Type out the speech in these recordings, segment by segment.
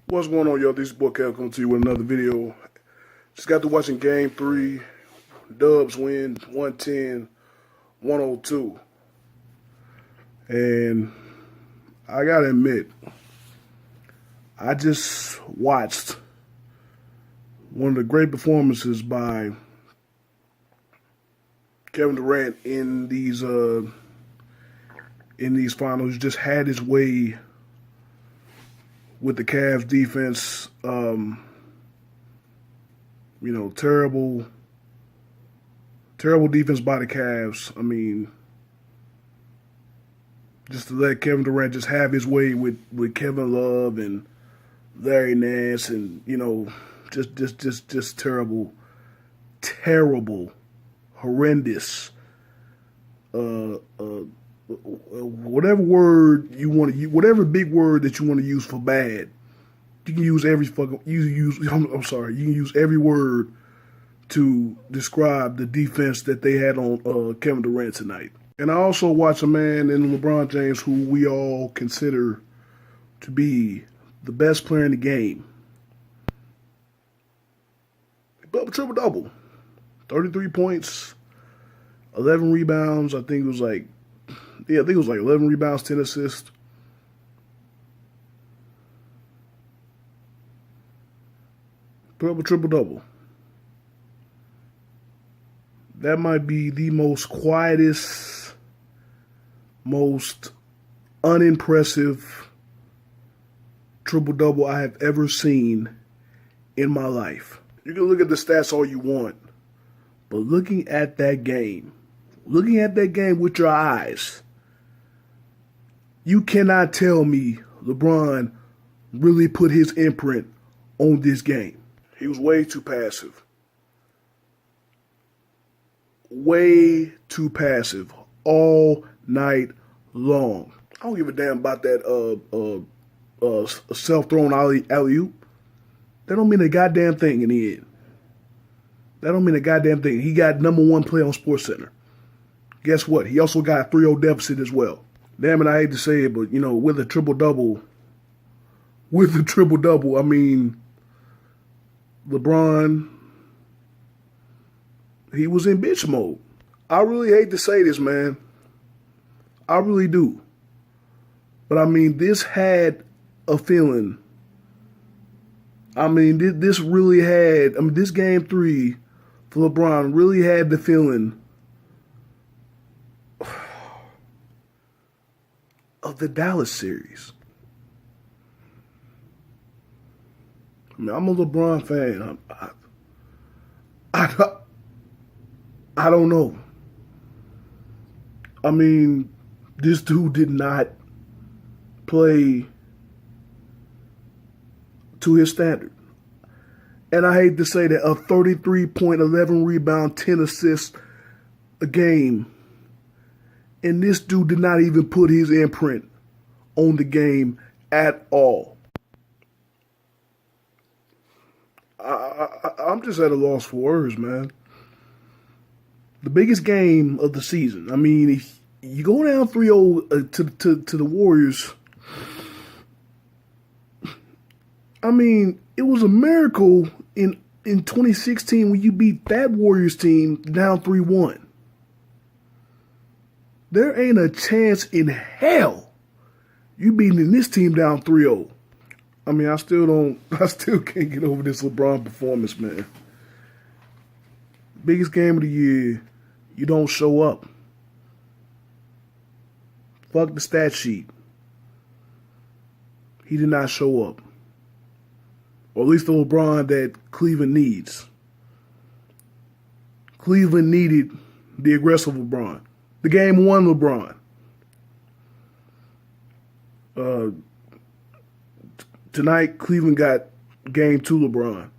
What's going on, y'all? This is boy Cal coming to you with another video. Just got to watching Game 3. Dubs win 110-102. And I gotta admit, I just watched one of the great performances by Kevin Durant in these finals. He just had his way with the Cavs defense. Terrible defense by the Cavs. I mean, just to let Kevin Durant just have his way with Kevin Love and Larry Nance, and just terrible, horrendous. Whatever word you want to use, whatever big word that you want to use for bad, you can use every fucking. I'm sorry. You can use every word to describe the defense that they had on Kevin Durant tonight. And I also watch a man in LeBron James who we all consider to be the best player in the game. He put up a triple-double. 33 points, 11 rebounds. I think it was like 11 rebounds, 10 assists. Put up a triple-double. That might be the most quietest, most unimpressive triple-double I have ever seen in my life. You can look at the stats all you want, but looking at that game with your eyes, you cannot tell me LeBron really put his imprint on this game. He was way too passive. Way too passive all night long. I don't give a damn about that self-thrown alley-oop. That don't mean a goddamn thing in the end. That don't mean a goddamn thing. He got #1 play on SportsCenter. Guess what? He also got a 3-0 deficit as well. Damn it, I hate to say it, but with a triple-double, I mean, LeBron, he was in bitch mode. I really hate to say this, man. I really do. But I mean, this had a feeling. I mean, this really had, this Game 3 for LeBron really had the feeling of the Dallas series. I mean, I'm a LeBron fan. I don't know. I mean, this dude did not play to his standard. And I hate to say that, a 33-point, 11 rebound, 10 assists a game. And this dude did not even put his imprint on the game at all. I'm just at a loss for words, man. The biggest game of the season. I mean, if you go down 3-0 to the Warriors, I mean, it was a miracle in 2016 when you beat that Warriors team down 3-1. There ain't a chance in hell you beating this team down 3-0. I mean, I still can't get over this LeBron performance, man. Biggest game of the year, you don't show up. Fuck the stat sheet. He did not show up. Or at least the LeBron that Cleveland needs. Cleveland needed the aggressive LeBron. The game one LeBron. Tonight, Cleveland got game 2 LeBron.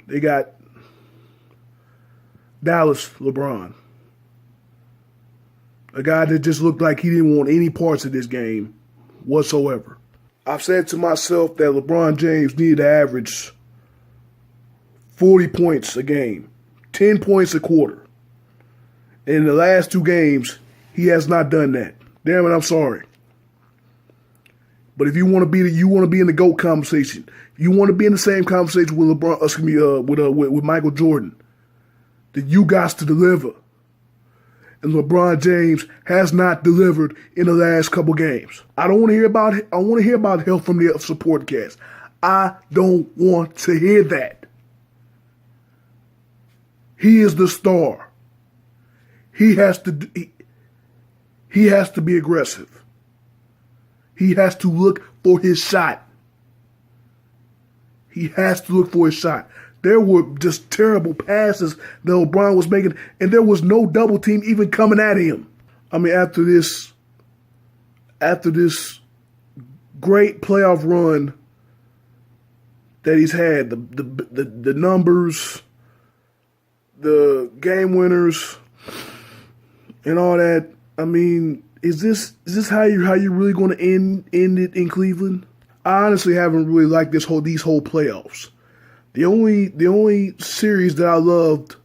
They got Dallas LeBron. A guy that just looked like he didn't want any parts of this game whatsoever. I've said to myself that LeBron James needed to average 40 points a game, 10 points a quarter. In the last 2 games, he has not done that. Damn it, I'm sorry. But if you want to be in the GOAT conversation, you want to be in the same conversation with LeBron, with Michael Jordan, then you got to deliver. And LeBron James has not delivered in the last couple games. I want to hear about help from the support cast. I don't want to hear that. He is the star. He has to be aggressive. He has to look for his shot. He has to look for his shot. There were just terrible passes that LeBron was making, and there was no double team even coming at him. I mean, after this great playoff run that he's had, the numbers, the game winners, and all that. I mean, is this how you really going to end it in Cleveland? I honestly haven't really liked these whole playoffs. The only series that I loved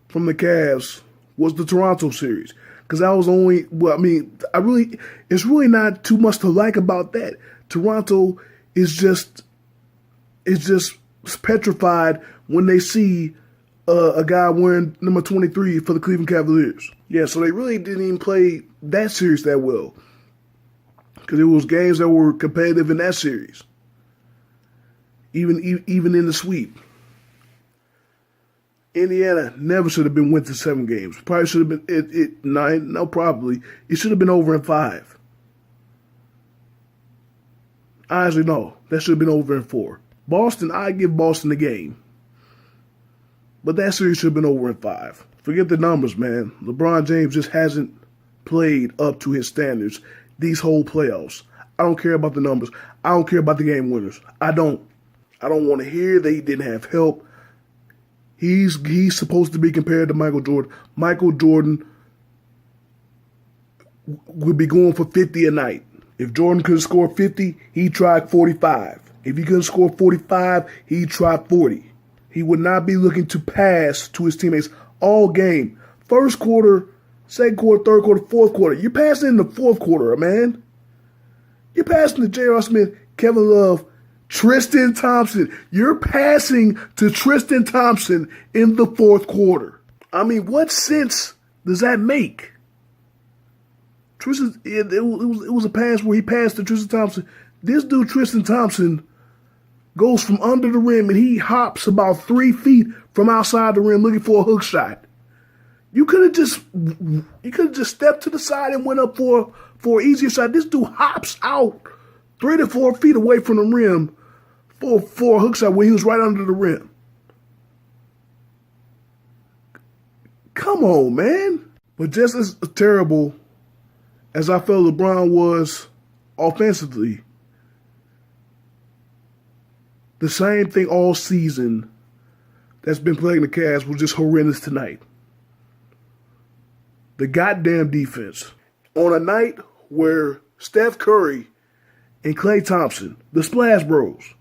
from the Cavs was the Toronto series, because that was only. Well, I mean, it's really not too much to like about that. Toronto is just petrified when they see a guy wearing number 23 for the Cleveland Cavaliers. Yeah, so they really didn't even play that series that well, because it was games that were competitive in that series. Even in the sweep. Indiana never should have been went to 7 games. Probably should have been 9. No, probably. It should have been over in 5. Honestly, no. That should have been over in 4. Boston, I give Boston the game. But that series should have been over in 5. Forget the numbers, man. LeBron James just hasn't played up to his standards these whole playoffs. I don't care about the numbers. I don't care about the game winners. I don't want to hear that he didn't have help. He's supposed to be compared to Michael Jordan. Michael Jordan would be going for 50 a night. If Jordan could score 50, he tried 45. If he couldn't score 45, he tried 40. He would not be looking to pass to his teammates all game. First quarter, second quarter, third quarter, fourth quarter. You're passing in the fourth quarter, man. You're passing to J.R. Smith, Kevin Love, Tristan Thompson. You're passing to Tristan Thompson in the fourth quarter. I mean, what sense does that make? It was a pass where he passed to Tristan Thompson. This dude, Tristan Thompson, goes from under the rim and he hops about 3 feet from outside the rim looking for a hook shot. You could have just stepped to the side and went up for an easier shot. This dude hops out 3 to 4 feet away from the rim for a hook shot when he was right under the rim. Come on, man. But just as terrible as I felt LeBron was offensively, the same thing all season that's been plaguing the Cavs was just horrendous tonight. The goddamn defense. On a night where Steph Curry and Klay Thompson, the Splash Brothers,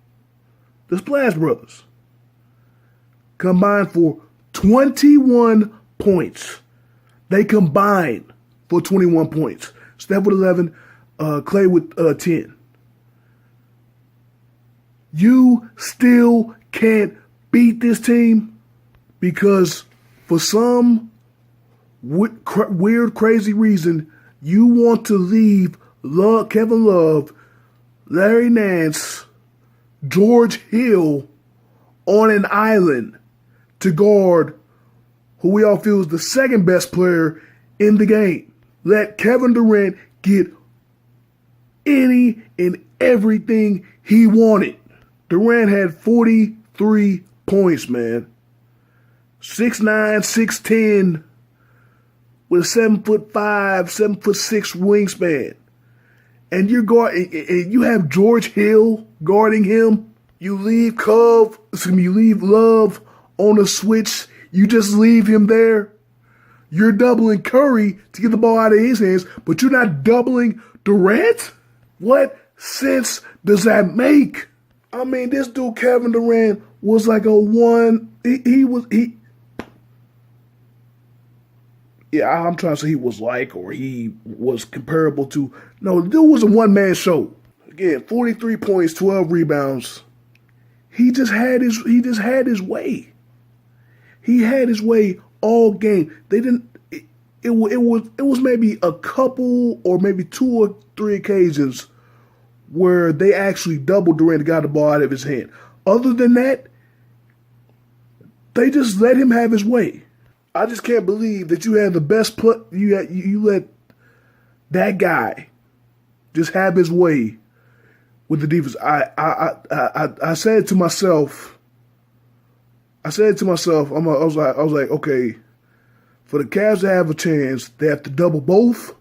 combined for 21 points. They combined for 21 points. Steph with 11, Klay with 10. You still can't beat this team because for some weird, crazy reason, you want to leave Kevin Love, Larry Nance, George Hill on an island to guard who we all feel is the second best player in the game. Let Kevin Durant get any and everything he wanted. Durant had 43 points, man. 6'9", 6'10", with a 7'5", 7'6" wingspan. And you have George Hill guarding him. You leave Love on a switch. You just leave him there. You're doubling Curry to get the ball out of his hands, but you're not doubling Durant? What sense does that make? I mean, this dude Kevin Durant was like a one. I'm trying to say he was like, or he was comparable to. No, the dude was a one-man show. Again, 43 points, 12 rebounds. He just had his way. He had his way all game. They didn't. It was maybe a couple or maybe 2 or 3 occasions where they actually doubled Durant and got the ball out of his hand. Other than that, they just let him have his way. I just can't believe that you had the best you let that guy just have his way with the defense. I said to myself, I was like, okay, for the Cavs to have a chance, they have to double both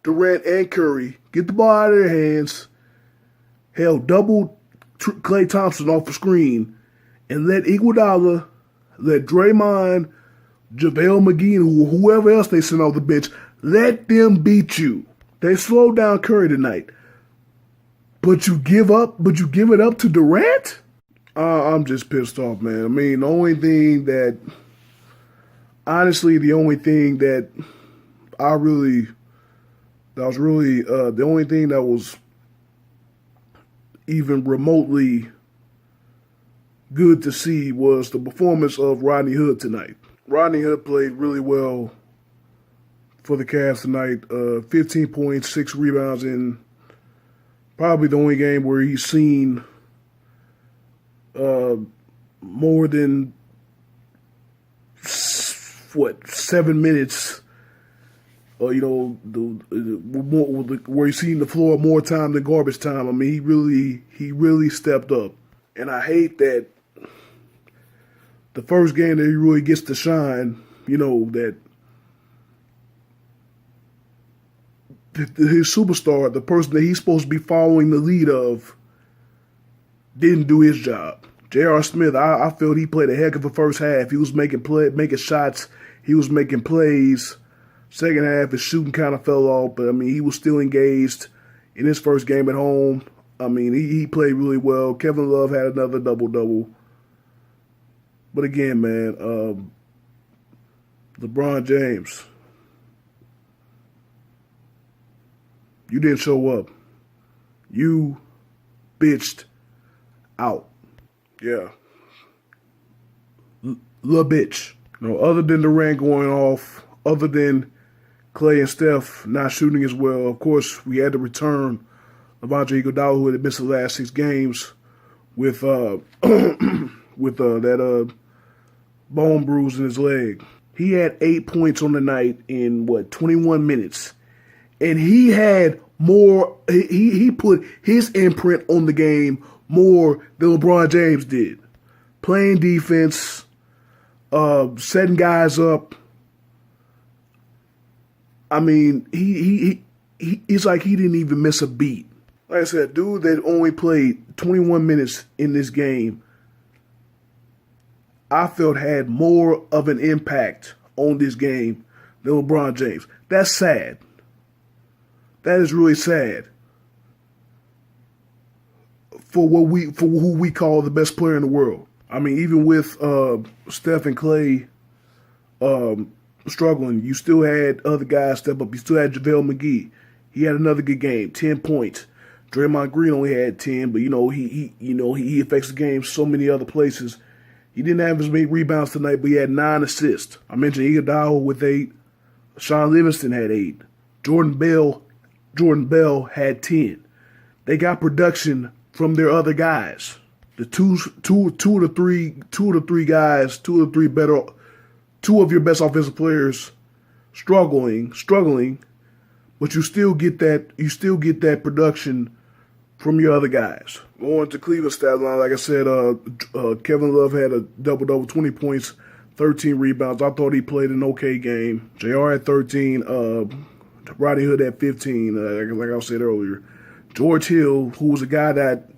Durant and Curry, get the ball out of their hands, hell, double Klay Thompson off the screen, and let Iguodala, let Draymond, JaVale McGee, and whoever else they sent off the bench, let them beat you. They slowed down Curry tonight. But you give it up to Durant? I'm just pissed off, man. I mean, the only thing that was even remotely good to see was the performance of Rodney Hood tonight. Rodney Hood played really well for the Cavs tonight. 15 points, 6 rebounds in probably the only game where he's seen more than 7 minutes. Where he's seen the floor more time than garbage time. I mean, he really stepped up, and I hate that the first game that he really gets to shine, that his superstar, the person that he's supposed to be following the lead of, didn't do his job. J.R. Smith, I felt he played a heck of a first half. He was making shots. He was making plays. Second half, his shooting kind of fell off, but, I mean, he was still engaged in his first game at home. I mean, he played really well. Kevin Love had another double-double. But again, man, LeBron James, you didn't show up. You bitched out. Yeah. Little bitch. Other than Durant going off, other than Klay and Steph not shooting as well, of course, we had to return of Iguodala, who had missed the last 6 games with that bone bruise in his leg. He had 8 points on the night in 21 minutes, and he had more. He put his imprint on the game more than LeBron James did, playing defense, setting guys up. I mean, it's like he didn't even miss a beat. Like I said, dude that only played 21 minutes in this game, I felt had more of an impact on this game than LeBron James. That's sad. That is really sad for who we call the best player in the world. I mean, even with Steph and Klay struggling, you still had other guys step up. You still had JaVale McGee. He had another good game, 10 points. Draymond Green only had 10, but he affects the game so many other places. He didn't have as many rebounds tonight, but he had 9 assists. I mentioned Iguodala with 8. Sean Livingston had 8. Jordan Bell had 10. They got production from their other guys. The two of your best offensive players struggling, but you still get that production from your other guys. Going to Cleveland stat line, like I said, Kevin Love had a double-double, 20 points, 13 rebounds. I thought he played an okay game. JR had 13, Rodney Hood had 15, like I said earlier. George Hill, who was a guy that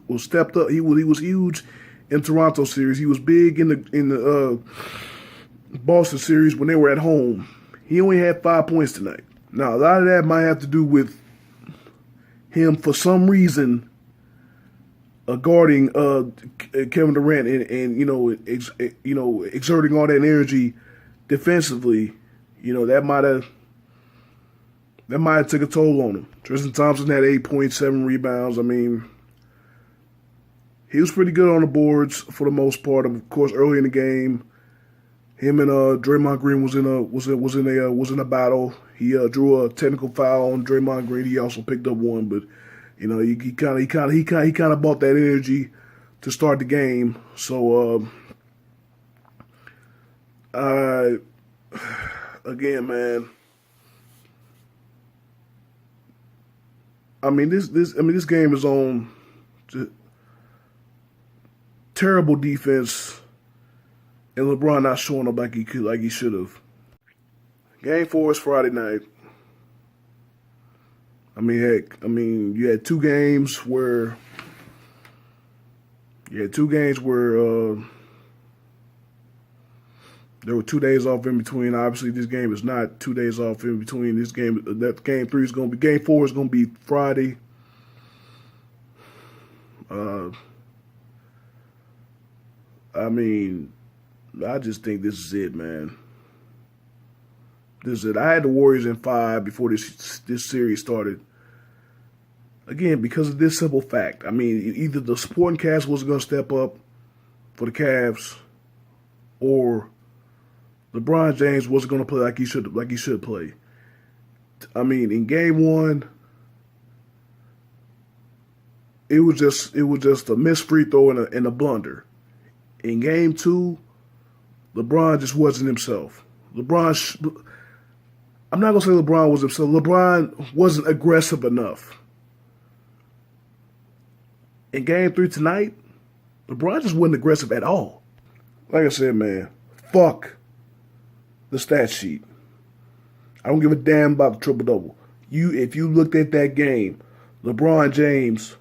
was stepped up, he was huge in Toronto series. He was big in the Boston series when they were at home. He only had 5 points tonight. Now, a lot of that might have to do with him, for some reason, guarding Kevin Durant and exerting all that energy defensively. That that might have took a toll on him. Tristan Thompson had 8.7 rebounds. I mean, he was pretty good on the boards for the most part. Of course, early in the game, him and Draymond Green was in a battle. He drew a technical foul on Draymond Green. He also picked up one, but you know he kind of brought that energy to start the game. So again, man. I mean this game is on terrible defense, and LeBron not showing up like he should have. Game 4 is Friday night. I mean, heck, you had two games where there were 2 days off in between. Obviously, this game is not 2 days off in between. This game, that game 3 is going to be, game 4 is going to be Friday. I mean, I just think this is it, man. This is it. I had the Warriors in 5 before this series started. Again, because of this simple fact. I mean, either the supporting cast wasn't going to step up for the Cavs, or LeBron James wasn't going to play like he should play. I mean, in game 1, it was just a missed free throw and a blunder. In game 2, LeBron just wasn't himself. I'm not going to say LeBron was himself. LeBron wasn't aggressive enough. In game 3 tonight, LeBron just wasn't aggressive at all. Like I said, man, fuck the stat sheet. I don't give a damn about the triple-double. If you looked at that game, LeBron James,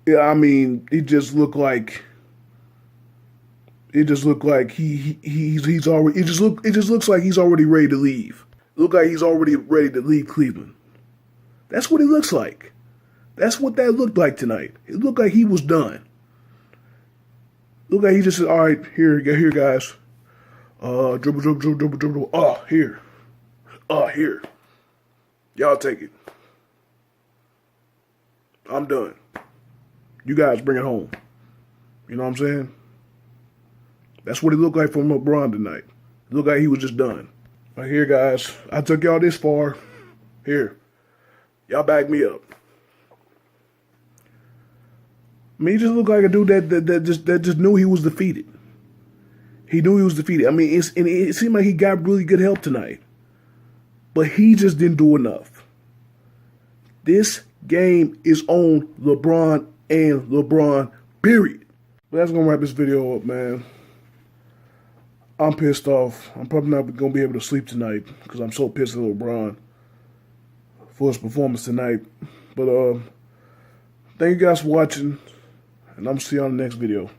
yeah, I mean, it just looked like he's already. It just looks like he's already ready to leave. Look like he's already ready to leave Cleveland. That's what he looks like. That's what that looked like tonight. It looked like he was done. Looked like he just said, "All right, here, guys. Dribble. Here. Here. Y'all take it. I'm done. You guys bring it home." You know what I'm saying? That's what it looked like from LeBron tonight. It looked like he was just done. Right here, guys. I took y'all this far. Here. Y'all back me up. I mean, he just looked like a dude that just knew he was defeated. He knew he was defeated. I mean, it seemed like he got really good help tonight. But he just didn't do enough. This game is on LeBron and LeBron, period. But that's going to wrap this video up, man. I'm pissed off. I'm probably not going to be able to sleep tonight because I'm so pissed at LeBron for his performance tonight. But thank you guys for watching, and I'm going to see you on the next video.